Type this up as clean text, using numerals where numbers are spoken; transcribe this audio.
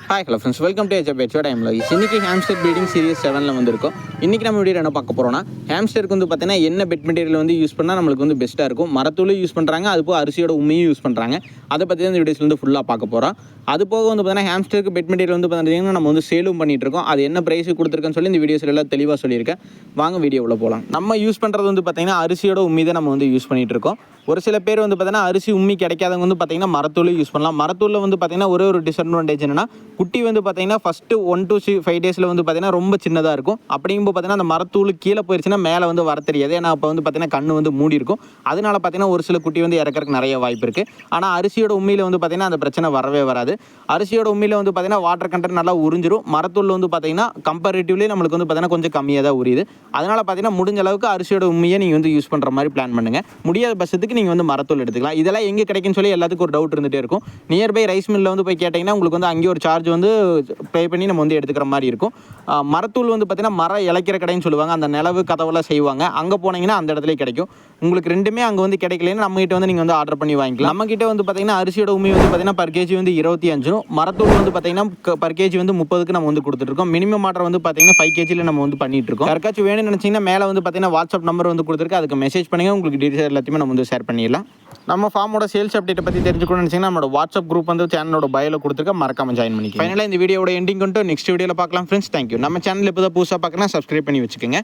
Hi hello friends, welcome to HBHO time லாகிஸ். இன்றைக்கி hamster breeding series 7 வந்திருக்கும். இன்றைக்கி நம்ம வீடியோ என்ன பார்க்க போகிறோம்னா, ஹாம்ஸ்டருக்கு வந்து பார்த்தீங்கன்னா என்ன பெட் மெட்டீரியல் வந்து யூஸ் பண்ணால் நம்மளுக்கு வந்து பெஸ்ட்டாக இருக்கும். மரத்தூளும் யூஸ் பண்ணுறாங்க, அது போக அரிசியோட உண்மையும் யூஸ் பண்ணுறாங்க. அதை பற்றி தான் இந்த வீடியோஸ் வந்து ஃபுல்லாக பார்க்க போகிறோம். அது போக வந்து பார்த்தீங்கன்னா ஹாம்ஸ்டருக்கு பெட் மெட்டீரியல் வந்து பார்த்தீங்கன்னா நம்ம வந்து சேலும் பண்ணிட்டு இருக்கோம். அது என்ன ப்ரைஸ் கொடுத்துருக்கேன்னு சொல்லி இந்த வீடியோஸில் எல்லாம் தெளிவாக சொல்லியிருக்கேன். வாங்க வீடியோவில் போகலாம். நம்ம யூஸ் பண்ணுறது வந்து பார்த்தீங்கன்னா அரிசியோட உண்மை தான் நம்ம வந்து யூஸ் பண்ணிட்டு இருக்கோம். ஒரு சில பேர் வந்து பார்த்தீங்கன்னா அரிசி உண்மை கிடைக்காதவங்க வந்து பார்த்தீங்கன்னா மரத்தூளும் யூஸ் பண்ணலாம். மரத்தூளில் வந்து பார்த்தீங்கன்னா ஒரு டிஸ்அட்வான்டேஜ் என்னன்னா, குட்டி வந்து பார்த்தீங்கன்னா ஃபஸ்ட்டு 1 to 5 டேஸில் வந்து பார்த்தீங்கன்னா ரொம்ப சின்னதாக இருக்கும். அப்படிங்கும்போது பார்த்தீங்கன்னா அந்த மரத்தூள் கீழே போயிடுச்சுன்னா மேலே வந்து வர தெரியாது. ஏன்னா அப்போ வந்து பார்த்தீங்கன்னா கண்ணு வந்து மூடி இருக்கும். அதனால பார்த்தீங்கன்னா ஒரு சில குட்டி வந்து இறக்கறதுக்கு நிறைய வாய்ப்பு இருக்குது. ஆனால் அரிசியோட உண்மையில் வந்து பார்த்தீங்கன்னா அந்த பிரச்சனை வரவே வராது. அரிசியோட உண்மையில் வந்து பார்த்தீங்கன்னா வாட்டர் கண்டென்ட் நல்லா உறிஞ்சிரும். மரத்தூள் வந்து பார்த்தீங்கன்னா கம்பேரிட்டிவ்லி நம்மளுக்கு வந்து பார்த்தீங்கன்னா கொஞ்சம் கம்மியாக தான் உரியுது. அதனால் பார்த்தீங்கன்னா முடிஞ்ச அளவுக்கு அரிசியோட உண்மையை நீங்கள் வந்து யூஸ் பண்ணுற மாதிரி பிளான் பண்ணுங்கள். முடியாத பட்சத்துக்கு நீங்கள் வந்து மரத்தூள் எடுத்துக்கலாம். இதெல்லாம் எங்கே கிடைக்குன்னு சொல்லி எல்லாத்துக்கும் ஒரு டவுட் இருந்துகிட்டே இருக்கும். நியர்பை ரைஸ் மில்லில் வந்து போய் கேட்டிங்கன்னா உங்களுக்கு வந்து அங்கேயே ஒரு சார்ஜ் வந்து பே பண்ணி நம்ம வந்து எடுத்துக்கிற மாதிரி இருக்கும். மரத்தூள் வந்து பார்த்தீங்கன்னா மரம் இளைக்கிற கடைன்னு சொல்லுவாங்க. அந்த நிலவு கதவெல்லாம் செய்வாங்க. அங்கே போனீங்கன்னா அந்த இடத்துலேயே கிடைக்கும். உங்களுக்கு ரெண்டுமே அங்கே வந்து கிடைக்கலன்னு நம்மகிட்ட வந்து நீங்கள் வந்து ஆர்டர் பண்ணி வாங்கிக்கலாம். நம்மகிட்ட வந்து பார்த்தீங்கன்னா அரிசியோட உண்மை வந்து பார்த்தீங்கன்னா பர் கேஜி வந்து 25, மரத்தூள் வந்து பார்த்தீங்கன்னா பர் கேஜி வந்து 30க்கு நம்ம வந்து கொடுத்துருக்கோம். மினிமம் ஆர்டர் வந்து பார்த்தீங்கன்னா 5 கேஜியில் நம்ம வந்து பண்ணிட்டு இருக்கோம். யாருக்காச்சும் வேணும்னு நினச்சிங்கன்னா மேலே வந்து பார்த்தீங்கன்னா வாட்ஸ்அப் நம்பர் வந்து கொடுத்துருக்கு. அதுக்கு மெசேஜ் பண்ணுங்க. உங்களுக்கு டீட்டெயில் எல்லாத்தையுமே நம்ம வந்து ஷேர் பண்ணிடலாம். நம்ம ஃபார்மோட சேல்ஸ் அப்டேட்டை பற்றி தெரிஞ்சுக்கணும்னு நினச்சிங்கன்னா நம்மளோட வாட்ஸ்அப் குரூப் வந்து சேனலோட பயோல கொடுத்துருக்க, மறக்காம ஜாயின் பண்ணிக்கலாம். ஃபைனலாக இந்த வீடியோட எண்டிங் கொண்டு நெக்ஸ்ட் வீடியோவில் பார்க்கலாம் ஃப்ரெண்ட்ஸ். தேங்க்யூ. நம்ம சேனல் இப்போ தான் புதுசாக பார்க்கணும், சப்ஸ்கிரைப் பண்ணி வச்சுக்கோங்க.